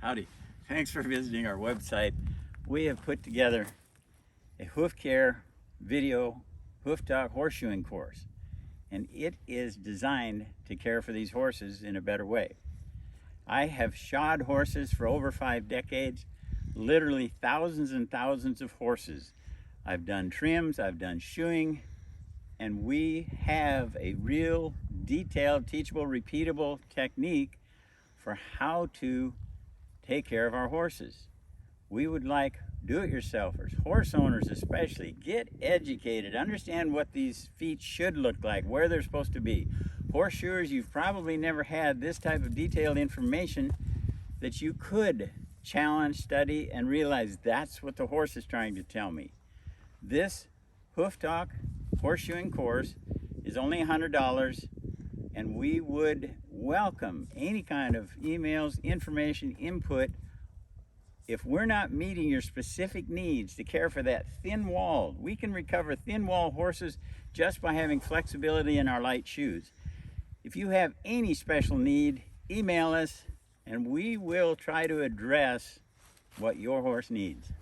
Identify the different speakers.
Speaker 1: Howdy. Thanks for visiting our website. We have put together a hoof care video HoofTalk horseshoeing course, and it is designed to care for these horses in a better way. I have shod horses for over 5 decades, literally thousands and thousands of horses. I've done trims, I've done shoeing, and we have a real detailed, teachable, repeatable technique for how to take care of our horses. We would like do-it-yourselfers, horse owners especially, get educated, understand what these feet should look like, where they're supposed to be. Horseshoers, you've probably never had this type of detailed information that you could challenge, study, and realize that's what the horse is trying to tell me. This HoofTalk horseshoeing course is only $100, and we would welcome any kind of emails, information, input. If we're not meeting your specific needs to care for that thin-walled, we can recover thin-walled horses just by having flexibility in our light shoes. If you have any special need, email us and we will try to address what your horse needs.